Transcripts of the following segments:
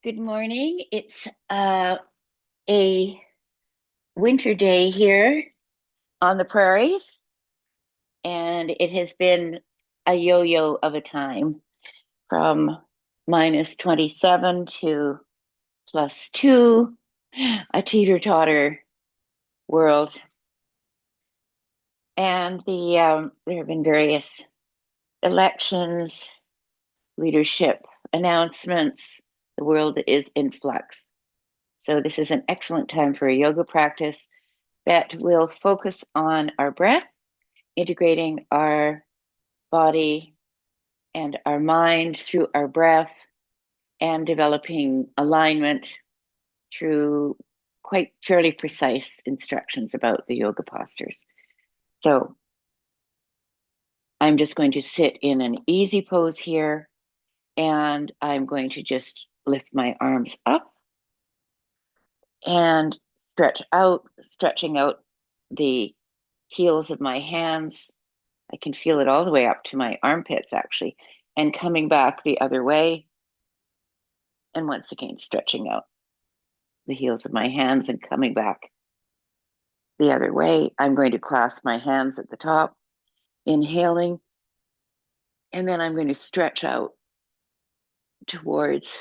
Good morning. It's a winter day here on the prairies, and it has been a yo-yo of a time from -27 to +2, a teeter-totter world. And there have been various elections, leadership announcements. The world is in flux. So this is an excellent time for a yoga practice that will focus on our breath, integrating our body and our mind through our breath, and developing alignment through quite fairly precise instructions about the yoga postures. So I'm just going to sit in an easy pose here, and I'm going to just lift my arms up and stretch out, stretching out the heels of my hands. I can feel it all the way up to my armpits, actually, and coming back the other way. And once again, stretching out the heels of my hands and coming back the other way. I'm going to clasp my hands at the top, inhaling, and then I'm going to stretch out towards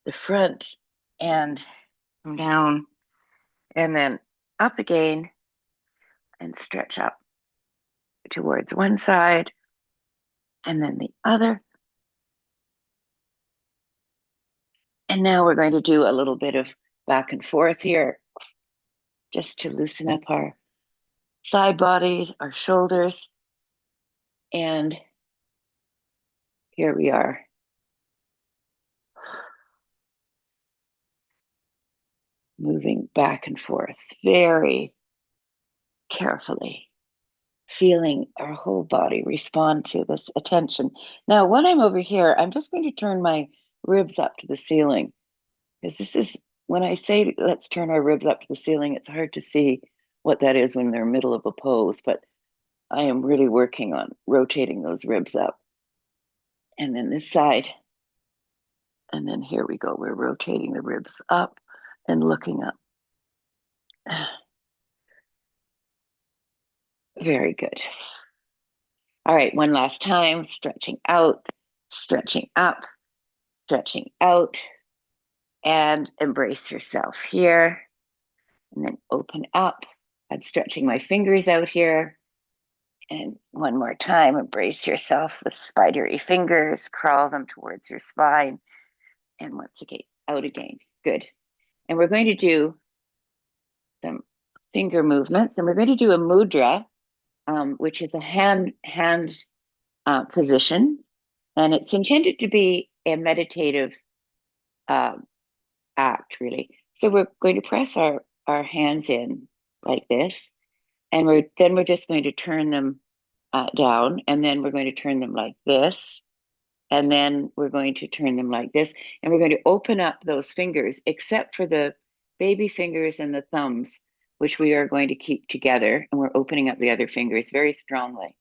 the front and down, and then up again and stretch up towards one side and then the other. And now we're going to do a little bit of back and forth here just to loosen up our side bodies, our shoulders. And here we are. Moving back and forth very carefully, feeling our whole body respond to this attention. Now, when I'm over here, I'm just going to turn my ribs up to the ceiling, because this is, when I say let's turn our ribs up to the ceiling, it's hard to see what that is when they're middle of a pose, but I am really working on rotating those ribs up. And then this side. And then here we go. We're rotating the ribs up and looking up. Very good. All right, one last time. Stretching out, stretching up, stretching out, and embrace yourself here. And then open up. I'm stretching my fingers out here. And one more time, embrace yourself with spidery fingers. Crawl them towards your spine. And once again, out again. Good. And we're going to do some finger movements. And we're going to do a mudra, which is a hand position. And it's intended to be a meditative act, really. So we're going to press our hands in like this. And we're just going to turn them down. And then we're going to turn them like this. And then we're going to turn them like this. And we're going to open up those fingers, except for the baby fingers and the thumbs, which we are going to keep together. And we're opening up the other fingers very strongly.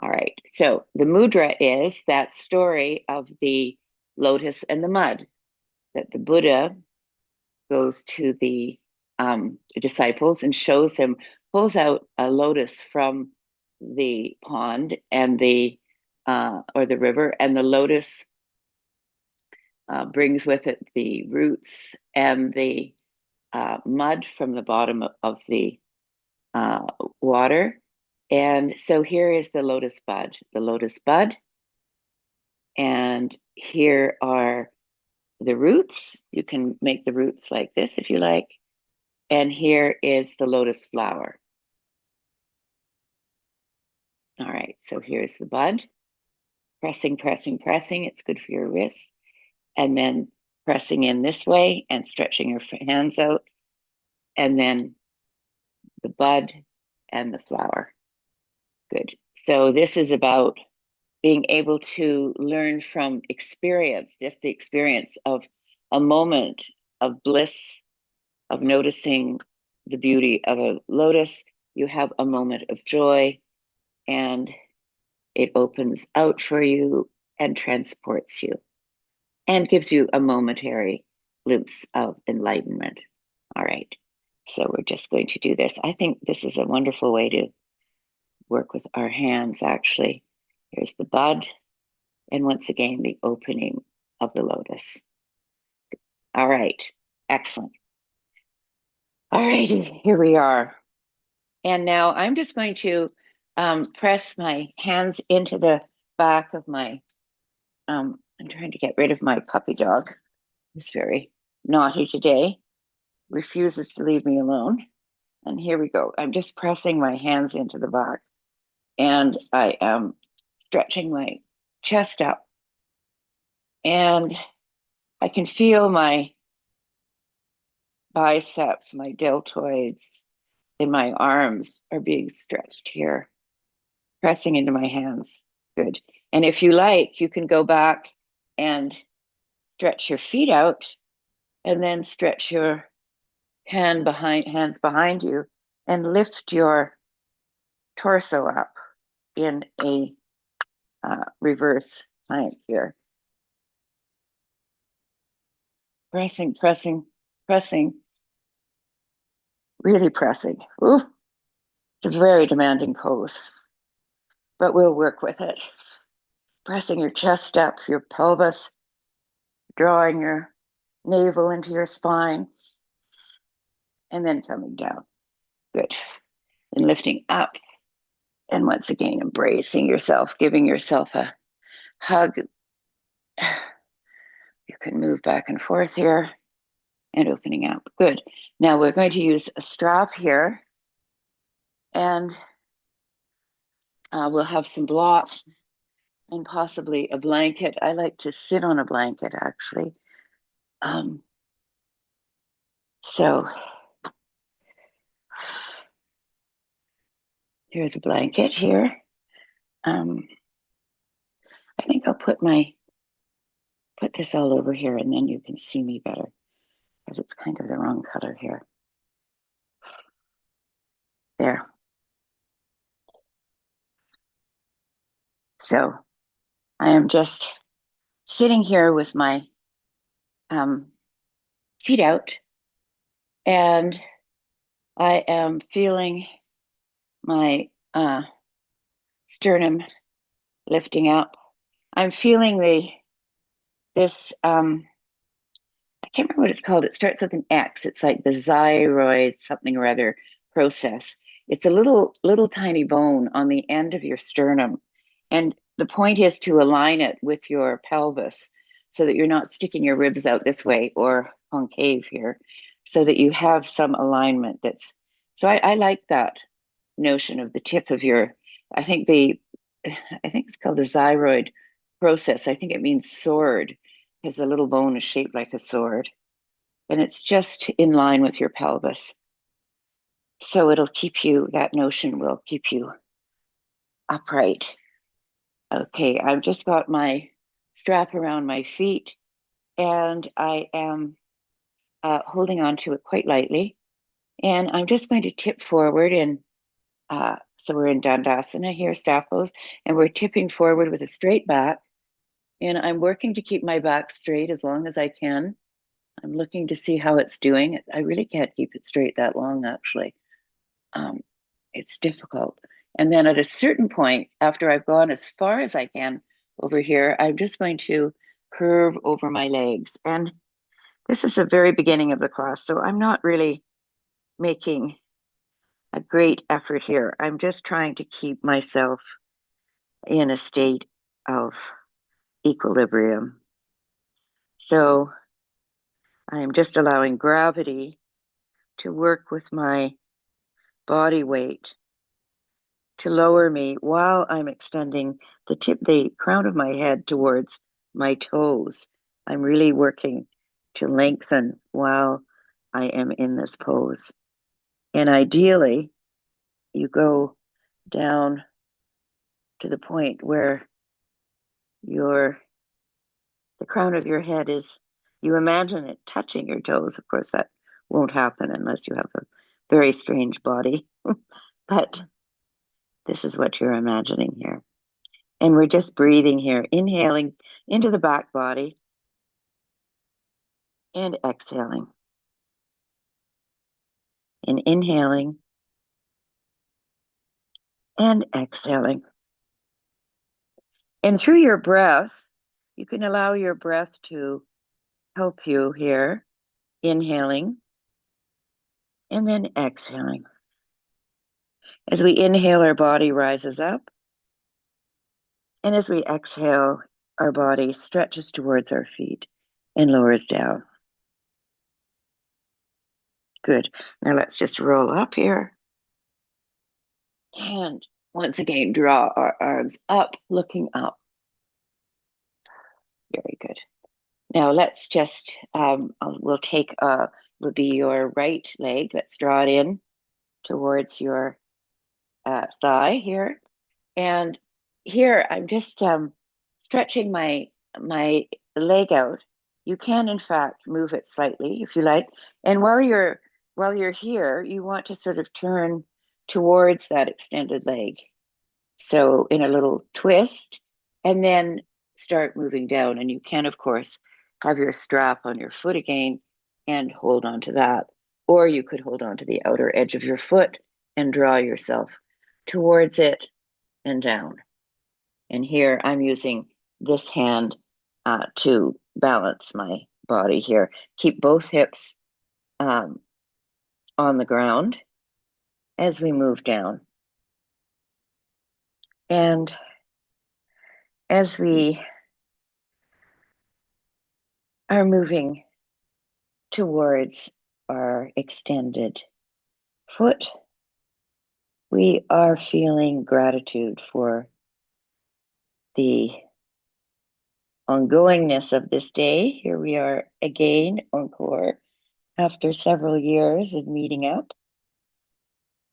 All right. So the mudra is that story of the lotus and the mud, that the Buddha goes to the disciples and shows him, pulls out a lotus from the pond and or the river, and the lotus brings with it the roots and the mud from the bottom of the water. And so here is the lotus bud, and here are the roots. You can make the roots like this if you like. And here is the lotus flower. All right, so here's the bud. Pressing, pressing, pressing. It's good for your wrists. And then pressing in this way and stretching your hands out. And then the bud and the flower. Good. So this is about being able to learn from experience, just the experience of a moment of bliss, of noticing the beauty of a lotus. You have a moment of joy, and it opens out for you and transports you. and gives you a momentary glimpse of enlightenment. All right. So we're just going to do this. I think this is a wonderful way to work with our hands, actually. Here's the bud, and once again, the opening of the lotus. All right. Excellent. All righty, here we are. And now I'm just going to press my hands into the back of my, I'm trying to get rid of my puppy dog. He's very naughty today, refuses to leave me alone. And here we go. I'm just pressing my hands into the back, and I am stretching my chest up, and I can feel my biceps, my deltoids in my arms are being stretched here, pressing into my hands. Good. And if you like, you can go back and stretch your feet out, and then stretch your hands behind you, and lift your torso up in a reverse plank here. Pressing, pressing, pressing, really pressing. Ooh, it's a very demanding pose, but we'll work with it. Pressing your chest up, your pelvis, drawing your navel into your spine, and then coming down. Good. And lifting up. And once again, embracing yourself, giving yourself a hug. You can move back and forth here and opening up. Good. Now we're going to use a strap here, and we'll have some blocks and possibly a blanket. I like to sit on a blanket, actually. So here's a blanket here. I think I'll put this all over here, and then you can see me better, because it's kind of the wrong color here. There. So I am just sitting here with my feet out, and I am feeling my sternum lifting up. I'm feeling this I can't remember what it's called. It starts with an X. It's like the xyroid something or other process. It's a little tiny bone on the end of your sternum, and the point is to align it with your pelvis so that you're not sticking your ribs out this way or concave here, so that you have some alignment. I like that notion of the tip of your. I think it's called the xyroid process. I think it means sword, because the little bone is shaped like a sword, and it's just in line with your pelvis. So that notion will keep you upright. Okay, I've just got my strap around my feet, and I am holding on to it quite lightly. And I'm just going to tip forward, and so we're in Dandasana here, staff pose, and we're tipping forward with a straight back. And I'm working to keep my back straight as long as I can. I'm looking to see how it's doing. I really can't keep it straight that long, actually. It's difficult. And then at a certain point, after I've gone as far as I can over here, I'm just going to curve over my legs. And this is the very beginning of the class, so I'm not really making a great effort here. I'm just trying to keep myself in a state of equilibrium. So I'm just allowing gravity to work with my body weight to lower me while I'm extending the crown of my head towards my toes. I'm really working to lengthen while I am in this pose. And ideally, you go down to the point where the crown of your head you imagine it touching your toes. Of course, that won't happen unless you have a very strange body. But this is what you're imagining here. And we're just breathing here, inhaling into the back body and exhaling. And inhaling and exhaling. And through your breath, you can allow your breath to help you here, inhaling and then exhaling. As we inhale, our body rises up. And as we exhale, our body stretches towards our feet and lowers down. Good. Now let's just roll up here. And once again, draw our arms up, looking up. Very good. Now let's just, we'll take, will be your right leg. Let's draw it in towards your thigh here. And here I'm just stretching my leg out. You can, in fact, move it slightly if you like. And while you're here, you want to sort of turn towards that extended leg. So in a little twist, and then start moving down. And you can, of course, have your strap on your foot again and hold on to that. Or you could hold on to the outer edge of your foot and draw yourself towards it and down. And here I'm using this hand to balance my body here. Keep both hips on the ground as we move down. And as we are moving towards our extended foot, we are feeling gratitude for the ongoingness of this day. Here we are again, encore, after several years of meeting up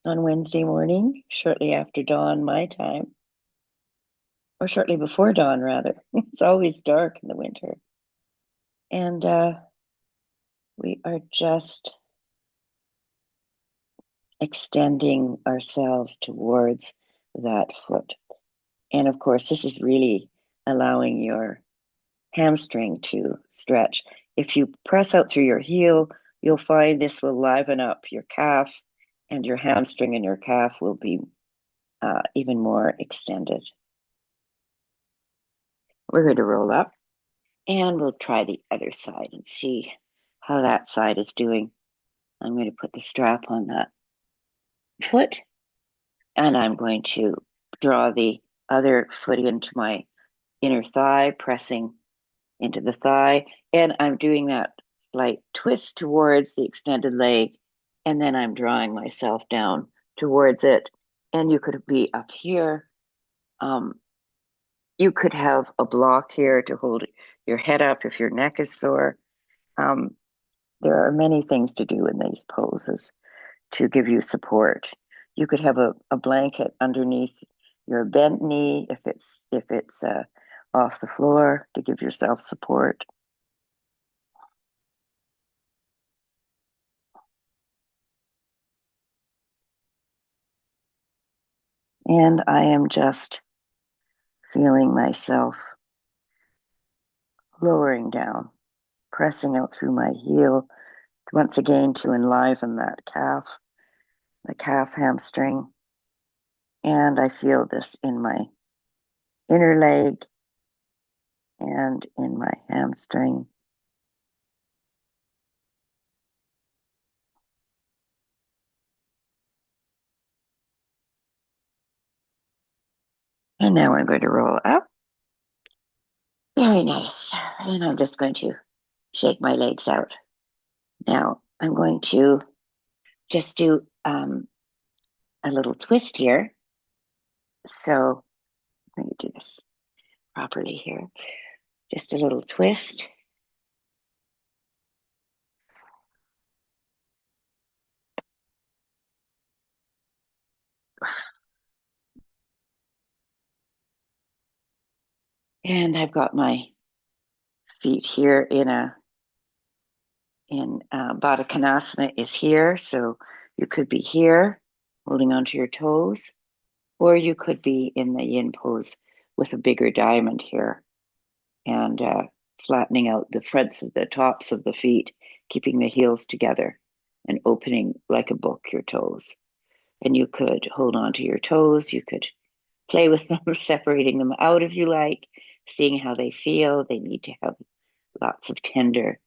on Wednesday morning, shortly after dawn, my time, or shortly before dawn, rather. It's always dark in the winter. And we are just extending ourselves towards that foot. And of course, this is really allowing your hamstring to stretch. If you press out through your heel, you'll find this will liven up your calf, and your hamstring and your calf will be even more extended. We're going to roll up, and we'll try the other side and see how that side is doing. I'm going to put the strap on that foot, and I'm going to draw the other foot into my inner thigh, pressing into the thigh, and I'm doing that slight twist towards the extended leg, and then I'm drawing myself down towards it. And you could be up here. You could have a block here to hold your head up if your neck is sore. There are many things to do in these poses to give you support. You could have a blanket underneath your bent knee if it's off the floor to give yourself support. And I am just feeling myself lowering down, pressing out through my heel, once again to enliven that calf, the calf hamstring. And I feel this in my inner leg and in my hamstring. And now I'm going to roll up. Very nice. And I'm just going to shake my legs out. Now I'm going to just do a little twist here. So I'm going to do this properly here. Just a little twist. And I've got my feet here in Baddha Konasana is here. So you could be here holding onto your toes, or you could be in the yin pose with a bigger diamond here and flattening out the fronts of the tops of the feet, keeping the heels together and opening like a book your toes. And you could hold on to your toes. You could play with them, separating them out if you like, seeing how they feel. They need to have lots of tender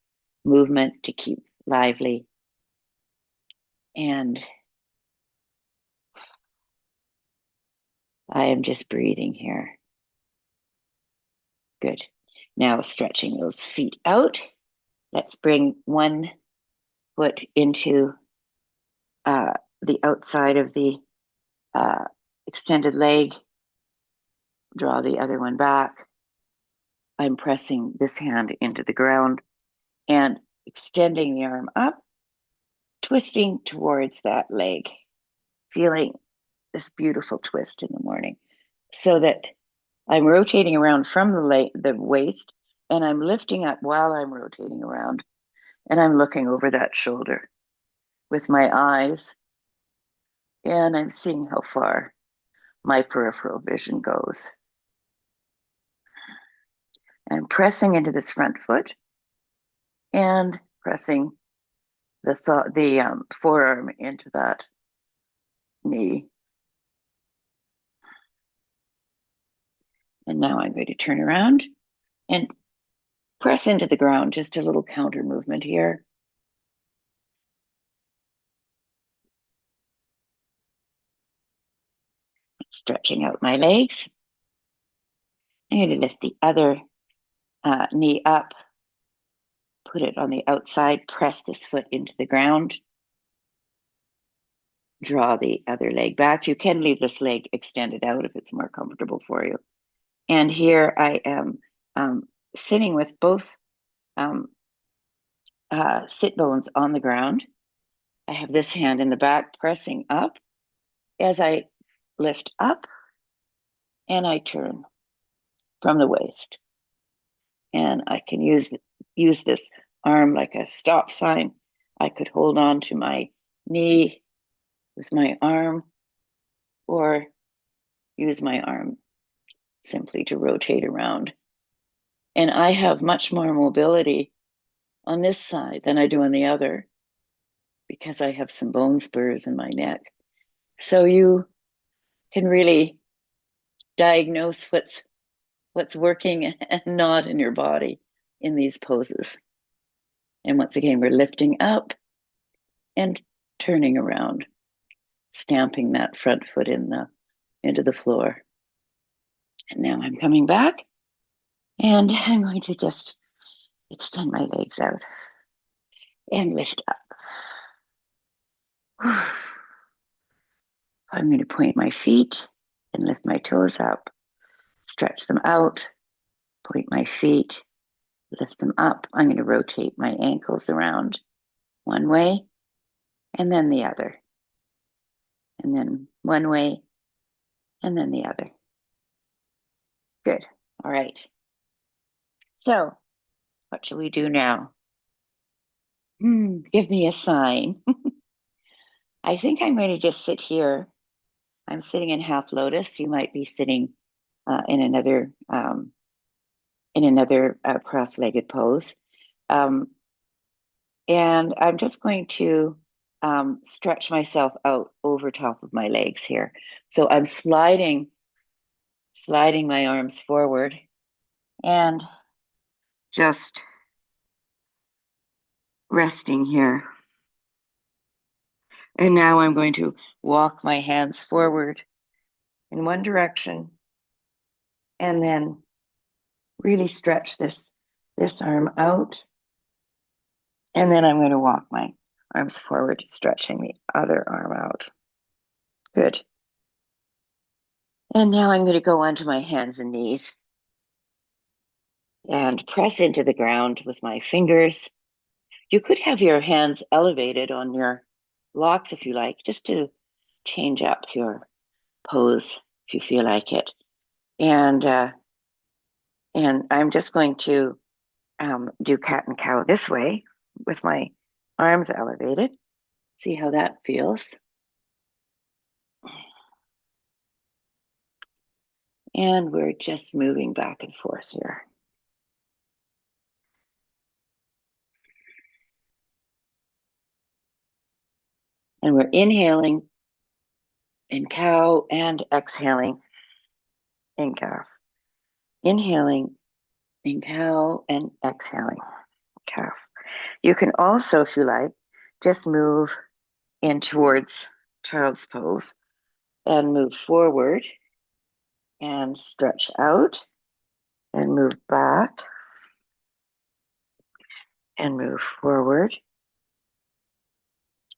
movement to keep lively. And I am just breathing here. Good. Now stretching those feet out. Let's bring one foot into the outside of the extended leg. Draw the other one back. I'm pressing this hand into the ground and extending the arm up, twisting towards that leg, feeling this beautiful twist in the morning, so that I'm rotating around from the waist, and I'm lifting up while I'm rotating around, and I'm looking over that shoulder with my eyes, and I'm seeing how far my peripheral vision goes. I'm pressing into this front foot and pressing the forearm into that knee. And now I'm going to turn around and press into the ground, just a little counter movement here. Stretching out my legs. I'm going to lift the other knee up, put it on the outside, press this foot into the ground, draw the other leg back. You can leave this leg extended out if it's more comfortable for you. And here I am sitting with both sit bones on the ground. I have this hand in the back pressing up as I lift up and I turn from the waist. And I can use this arm like a stop sign. I could hold on to my knee with my arm, or use my arm simply to rotate around. And I have much more mobility on this side than I do on the other, because I have some bone spurs in my neck. So you can really diagnose what's working and not in your body in these poses. And once again, we're lifting up and turning around, stamping that front foot into the floor. And now I'm coming back, and I'm going to just extend my legs out and lift up. I'm going to point my feet and lift my toes up, stretch them out, point my feet, lift them up. I'm going to rotate my ankles around one way and then the other, and then one way and then the other. Good. All right. So what shall we do now? Give me a sign. I think I'm going to just sit here. I'm sitting in half lotus. You might be sitting in another cross-legged pose. And I'm just going to stretch myself out over top of my legs here. So I'm sliding my arms forward and just resting here. And now I'm going to walk my hands forward in one direction and then really stretch this arm out. And then I'm going to walk my arms forward, stretching the other arm out. Good. And now I'm going to go onto my hands and knees and press into the ground with my fingers. You could have your hands elevated on your blocks if you like, just to change up your pose if you feel like it. And I'm just going to do cat and cow this way with my arms elevated. See how that feels. And we're just moving back and forth here. And we're inhaling in cow and exhaling in calf. Inhaling in cow and exhaling calf. You can also, if you like, just move in towards child's pose and move forward and stretch out and move back and move forward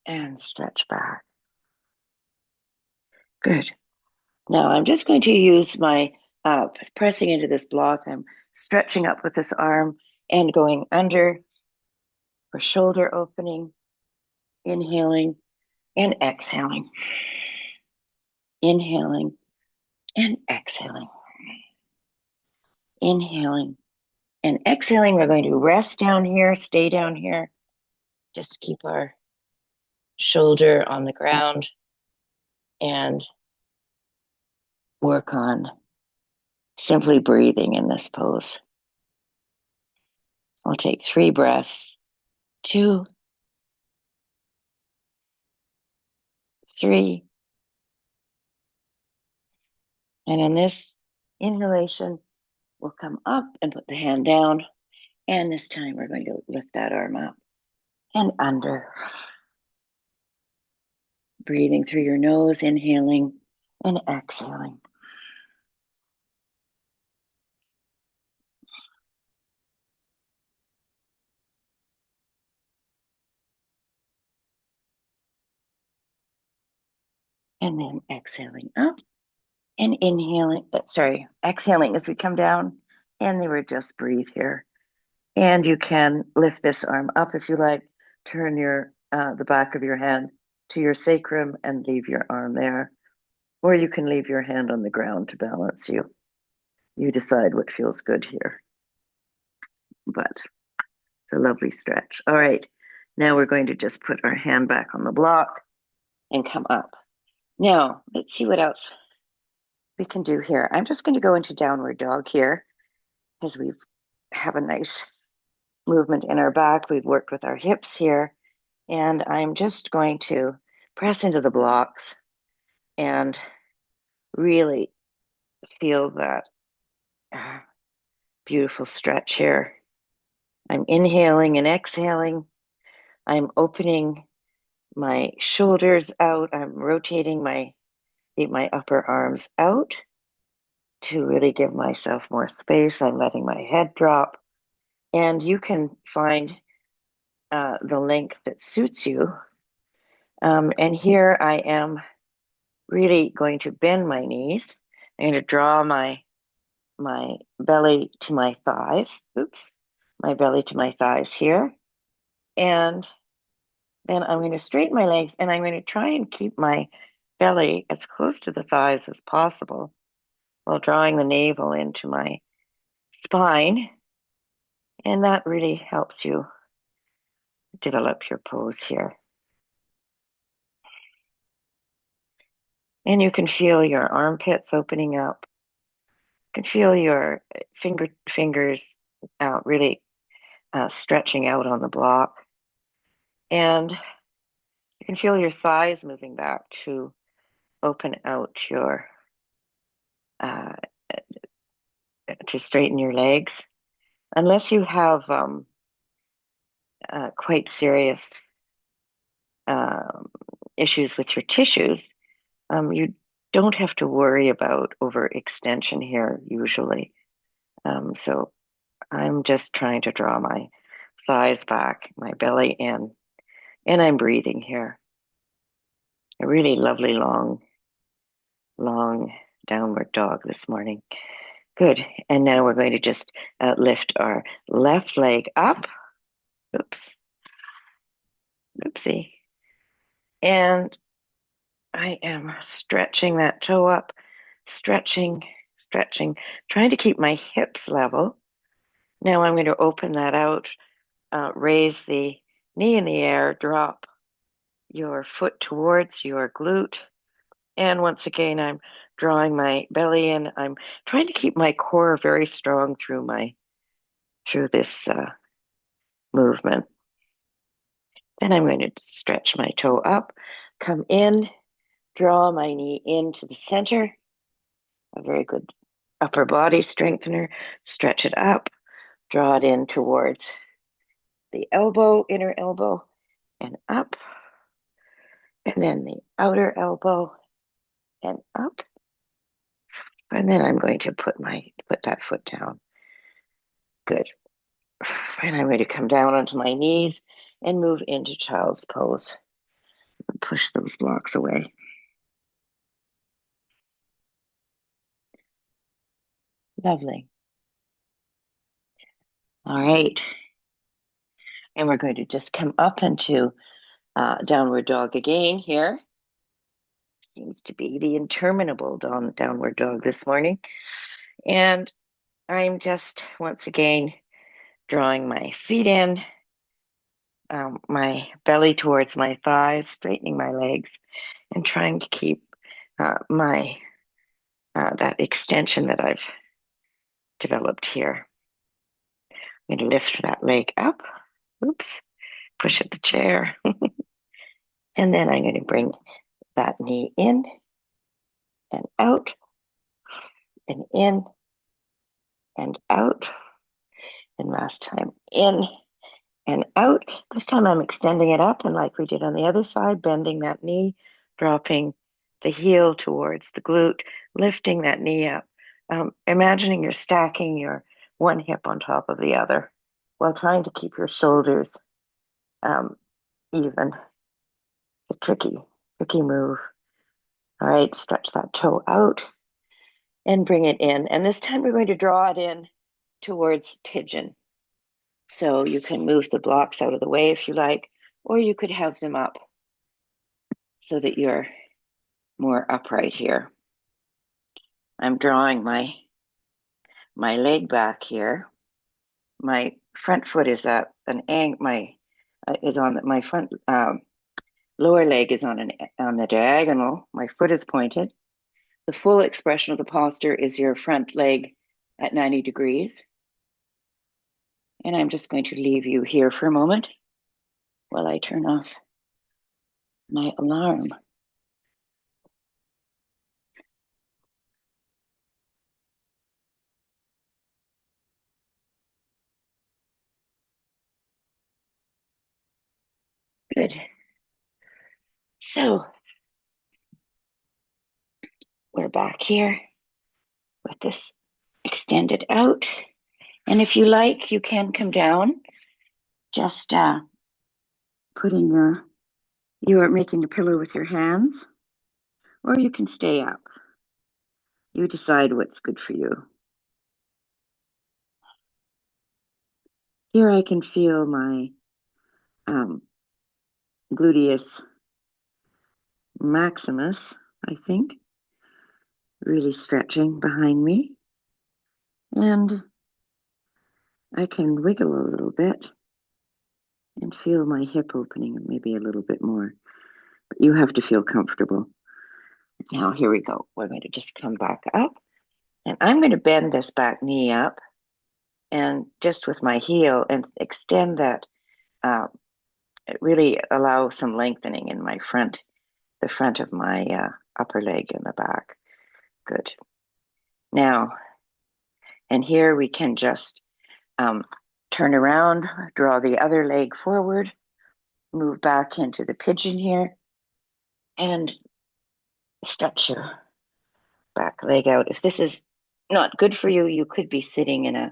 and stretch back. Good. Now I'm just going to use my pressing into this block. I'm stretching up with this arm and going under for shoulder opening, inhaling and exhaling. Inhaling and exhaling. Inhaling and exhaling. We're going to rest down here, stay down here. Just keep our shoulder on the ground and work on simply breathing in this pose. I'll take 3 breaths. 2, 3. And on this inhalation, we'll come up and put the hand down. And this time we're going to lift that arm up and under. Breathing through your nose, inhaling and exhaling. And then exhaling up and inhaling, exhaling as we come down. And then we'll just breathe here. And you can lift this arm up if you like. Turn the back of your hand to your sacrum and leave your arm there. Or you can leave your hand on the ground to balance you. You decide what feels good here. But it's a lovely stretch. All right, now we're going to just put our hand back on the block and come up. Now, let's see what else we can do here. I'm just going to go into downward dog here because we have a nice movement in our back. We've worked with our hips here. And I'm just going to press into the blocks and really feel that beautiful stretch here. I'm inhaling and exhaling. I'm opening my shoulders out. I'm rotating my upper arms out to really give myself more space. I'm letting my head drop. And you can find the length that suits you. And here I am really going to bend my knees. I'm going to draw my belly to my thighs. Oops, my belly to my thighs here. And then I'm going to straighten my legs and I'm going to try and keep my belly as close to the thighs as possible while drawing the navel into my spine. And that really helps you develop your pose here. And you can feel your armpits opening up. You can feel your fingers really stretching out on the block. And you can feel your thighs moving back to open out to straighten your legs. Unless you have quite serious issues with your tissues, you don't have to worry about overextension here usually. So I'm just trying to draw my thighs back, my belly in, and I'm breathing here. A really lovely long downward dog this morning. Good. And now we're going to just lift our left leg up. Oops. Oopsie. And I am stretching that toe up, stretching, trying to keep my hips level. Now I'm going to open that out, raise the knee in the air, drop your foot towards your glute. And once again, I'm drawing my belly in. I'm trying to keep my core very strong through this movement. Then I'm going to stretch my toe up, come in, draw my knee into the center, a very good upper body strengthener, stretch it up, draw it in towards the elbow, inner elbow, and up, and then the outer elbow and up. And then I'm going to put that foot down. Good. And I'm going to come down onto my knees and move into child's pose. Push those blocks away. Lovely. All right. And we're going to just come up into downward dog again here. Seems to be the interminable downward dog this morning. And I'm just once again drawing my feet in, my belly towards my thighs, straightening my legs, and trying to keep my that extension that I've developed here. I'm going to lift that leg up. Oops, push at the chair. And then I'm going to bring that knee in and out and in and out. And last time in and out. This time I'm extending it up, and like we did on the other side, bending that knee, dropping the heel towards the glute, lifting that knee up. Imagining you're stacking your one hip on top of the other while trying to keep your shoulders even. It's a tricky move. All right, stretch that toe out and bring it in. And this time we're going to draw it in towards pigeon. So you can move the blocks out of the way if you like, or you could have them up so that you're more upright here. I'm drawing my leg back here. My front foot is at an angle. My front lower leg is on the diagonal. My foot is pointed. The full expression of the posture is your front leg at 90 degrees. And I'm just going to leave you here for a moment while I turn off my alarm. Good. So we're back here with this extended out. And if you like, you can come down. Just putting you're making a pillow with your hands, or you can stay up. You decide what's good for you. Here I can feel my gluteus maximus, I think, really stretching behind me. And I can wiggle a little bit and feel my hip opening maybe a little bit more. But you have to feel comfortable. Now, here we go. We're going to just come back up. And I'm going to bend this back knee up and just with my heel and extend that. It really allows some lengthening in my the front of my upper leg and the back. Good. Now, and here we can just turn around, draw the other leg forward, move back into the pigeon here, and stretch your back leg out. If this is not good for you, you could be sitting in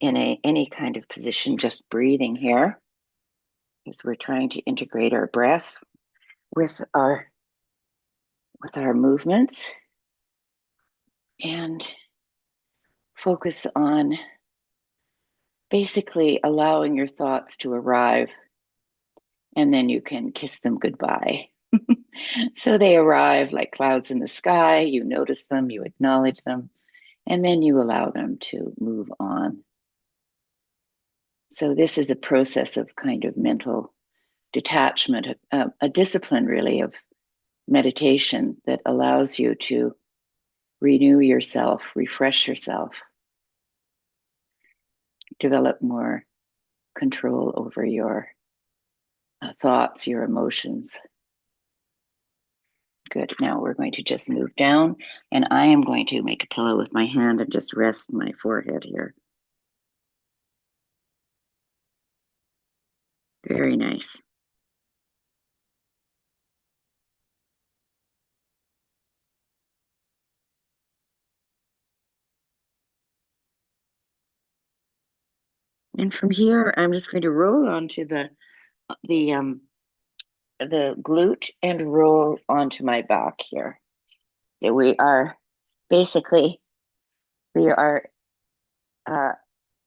any kind of position, just breathing here, because we're trying to integrate our breath with our movements and focus on basically allowing your thoughts to arrive, and then you can kiss them goodbye. So they arrive like clouds in the sky, you notice them, you acknowledge them, and then you allow them to move on. So this is a process of kind of mental detachment, a discipline really of meditation that allows you to renew yourself, refresh yourself, develop more control over your thoughts, your emotions. Good. Now we're going to just move down, and I am going to make a pillow with my hand and just rest my forehead here. Very nice. And from here, I'm just going to roll onto the glute and roll onto my back here. So we are basically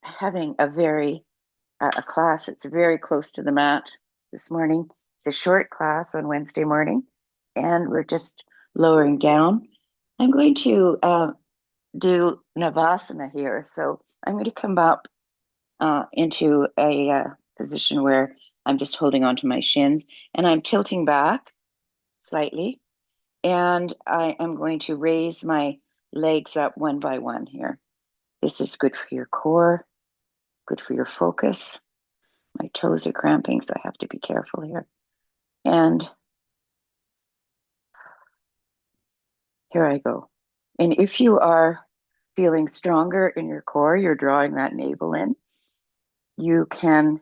having a class. It's very close to the mat this morning. It's a short class on Wednesday morning, and we're just lowering down. I'm going to do Navasana here. So I'm going to come up into a position where I'm just holding onto my shins and I'm tilting back slightly. And I am going to raise my legs up one by one here. This is good for your core, good for your focus. My toes are cramping, so I have to be careful here. And here I go. And if you are feeling stronger in your core, you're drawing that navel in, you can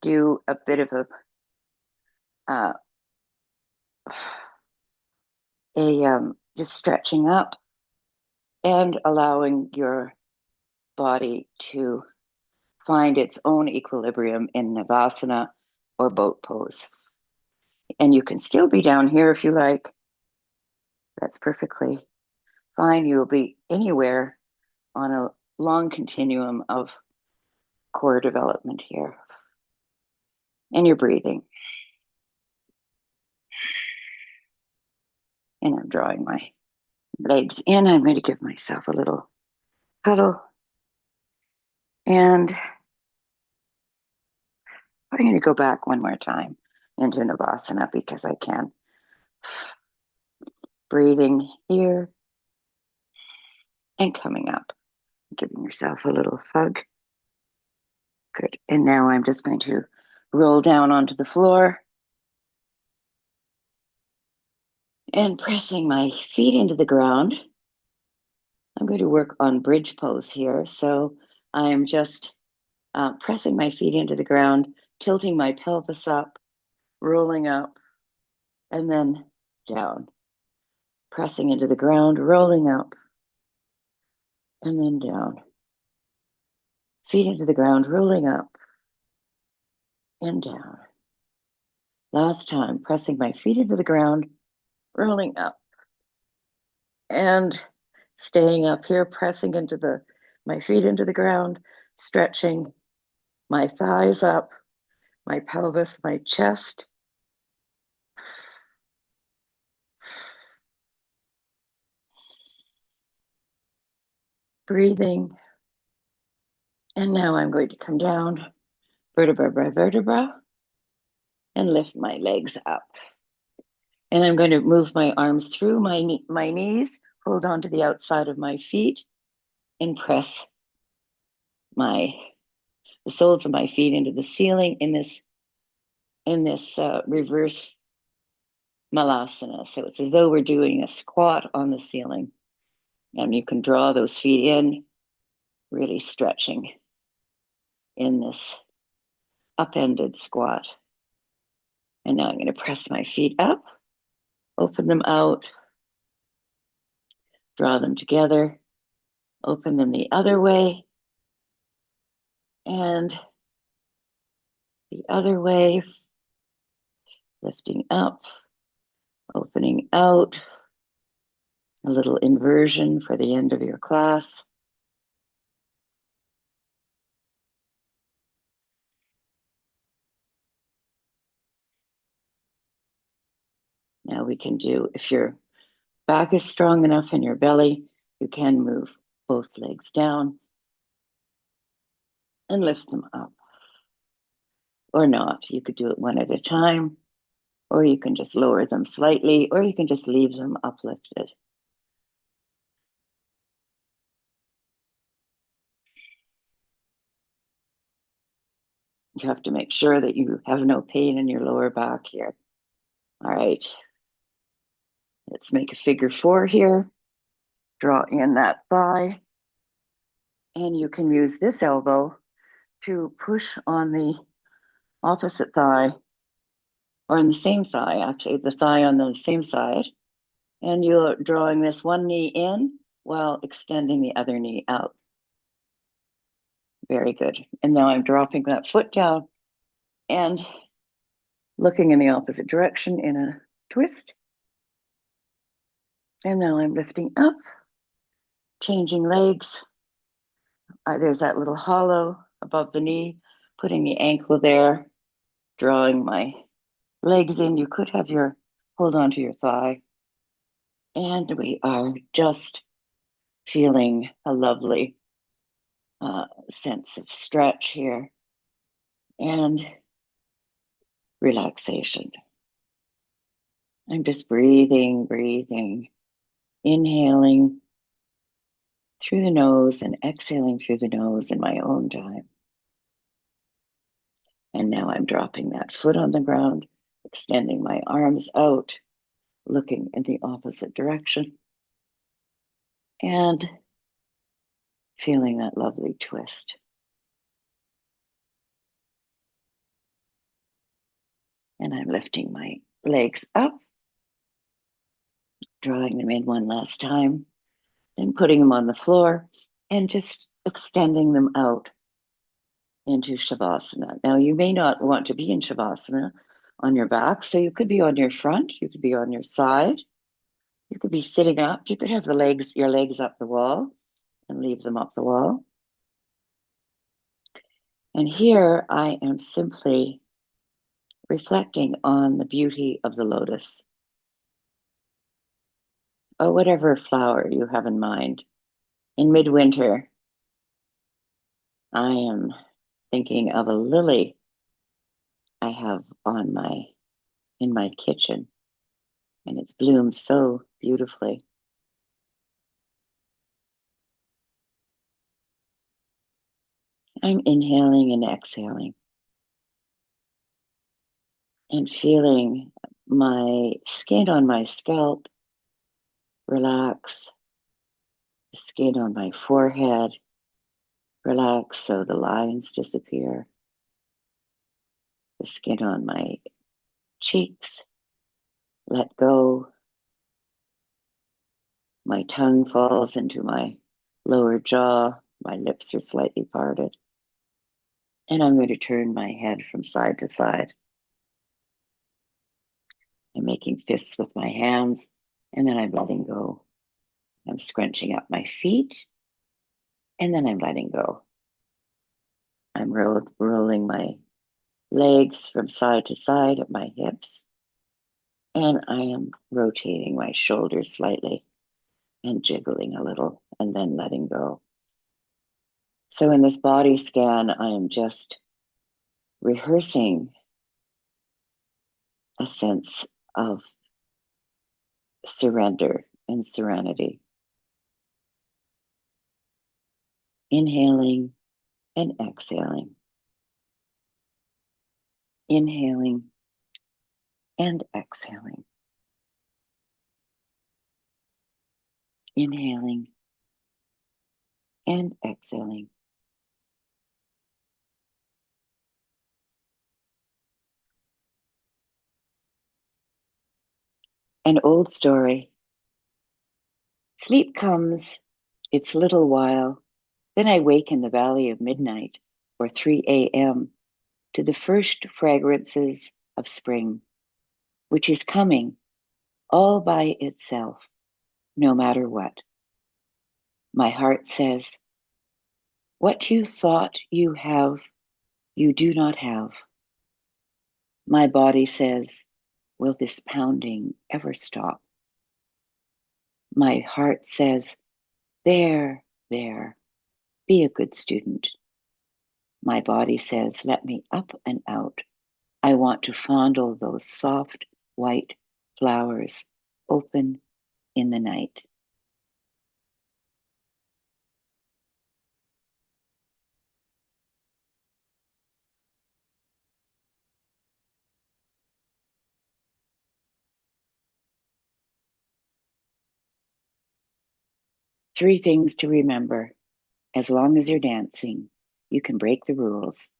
do a bit of uh, just stretching up and allowing your body to find its own equilibrium in Navasana or boat pose. And you can still be down here if you like. That's perfectly fine. You'll be anywhere on a long continuum of core development here. And you're breathing. And I'm drawing my legs in. I'm going to give myself a little cuddle. And I'm going to go back one more time into Navasana because I can. Breathing here and coming up. Giving yourself a little hug. Good. And now I'm just going to roll down onto the floor and pressing my feet into the ground. I'm going to work on bridge pose here. So I'm just pressing my feet into the ground, tilting my pelvis up, rolling up, and then down. Pressing into the ground, rolling up, and then down. Feet into the ground, rolling up, and down. Last time, pressing my feet into the ground, rolling up, and staying up here, pressing into my feet into the ground, stretching my thighs up, my pelvis, my chest. Breathing. And now I'm going to come down vertebra by vertebra and lift my legs up. And I'm going to move my arms through my knees, hold on to the outside of my feet, and press the soles of my feet into the ceiling in this reverse malasana. So it's as though we're doing a squat on the ceiling. And you can draw those feet in, really stretching in this upended squat. And now I'm going to press my feet up, open them out, draw them together, open them the other way, and the other way, lifting up, opening out, a little inversion for the end of your class. Now we can do, if your back is strong enough in your belly, you can move both legs down and lift them up. Or not, you could do it one at a time, or you can just lower them slightly, or you can just leave them uplifted. You have to make sure that you have no pain in your lower back here. All right. Let's make a figure 4 here. Draw in that thigh. And you can use this elbow to push on the opposite thigh, or on the same thigh, actually, the thigh on the same side. And you're drawing this one knee in while extending the other knee out. Very good. And now I'm dropping that foot down and looking in the opposite direction in a twist. And now I'm lifting up, changing legs. There's that little hollow above the knee, putting the ankle there, drawing my legs in. You could have your hold on to your thigh. And we are just feeling a lovely sense of stretch here and relaxation. I'm just breathing, inhaling through the nose and exhaling through the nose in my own time. And now I'm dropping that foot on the ground, extending my arms out, looking in the opposite direction, and feeling that lovely twist. And I'm lifting my legs up, drawing them in one last time, then putting them on the floor and just extending them out into Shavasana. Now, you may not want to be in Shavasana on your back, so you could be on your front, you could be on your side, you could be sitting up, you could have your legs up the wall and leave them up the wall. And here I am simply reflecting on the beauty of the lotus, or whatever flower you have in mind. In midwinter, I am thinking of a lily I have in my kitchen, and it's bloomed so beautifully. I'm inhaling and exhaling and feeling my skin on my scalp relax, the skin on my forehead relax so the lines disappear, the skin on my cheeks let go, my tongue falls into my lower jaw, my lips are slightly parted, and I'm going to turn my head from side to side. I'm making fists with my hands, and then I'm letting go. I'm scrunching up my feet, and then I'm letting go. I'm rolling my legs from side to side at my hips, and I am rotating my shoulders slightly and jiggling a little, and then letting go. So in this body scan, I am just rehearsing a sense of surrender and serenity. Inhaling and exhaling. Inhaling and exhaling. Inhaling and exhaling. An old story. Sleep comes, its little while, then I wake in the valley of midnight, or 3 a.m., to the first fragrances of spring, which is coming all by itself, no matter what. My heart says, what you thought you have, you do not have. My body says, will this pounding ever stop? My heart says, there, be a good student. My body says, let me up and out. I want to fondle those soft, white flowers open in the night. 3 things to remember. As long as you're dancing, you can break the rules.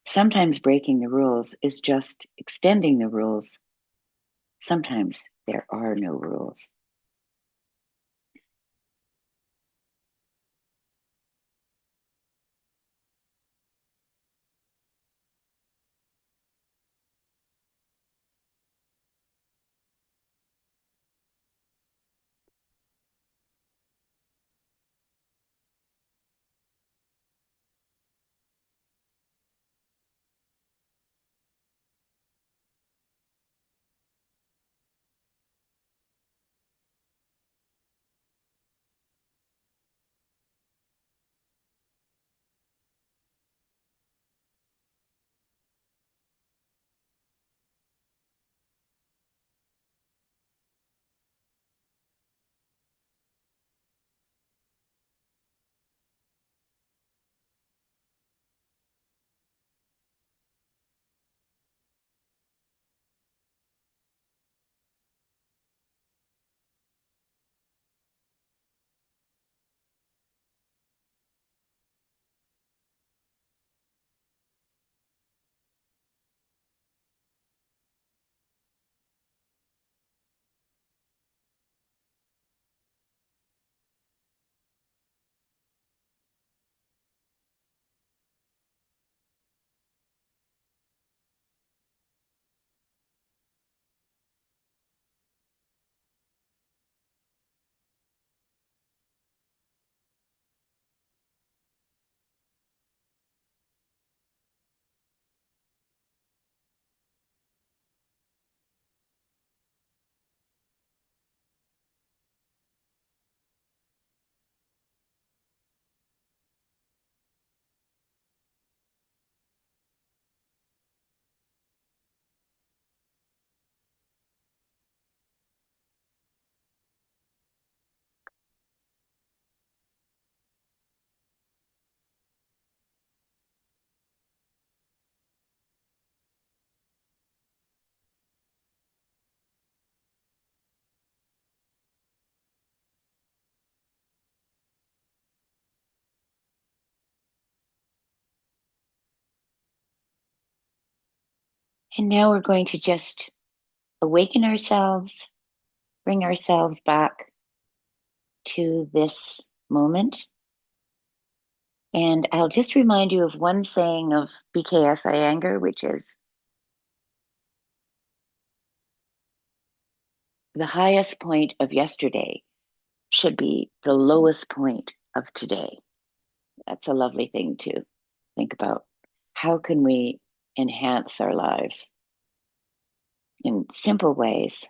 Sometimes breaking the rules is just extending the rules. Sometimes there are no rules. And now we're going to just awaken ourselves, bring ourselves back to this moment. And I'll just remind you of one saying of BKS Iyengar, which is the highest point of yesterday should be the lowest point of today. That's a lovely thing to think about. How can we enhance our lives in simple ways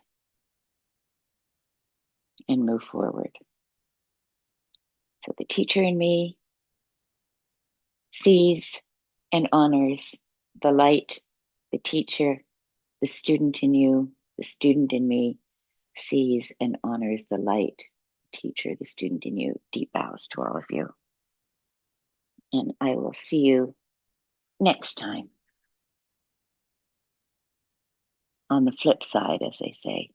and move forward? So the teacher in me sees and honors the light, the teacher, the student in you, the student in me sees and honors the light, teacher, the student in you. Deep bows to all of you. And I will see you next time on the flip side, as they say.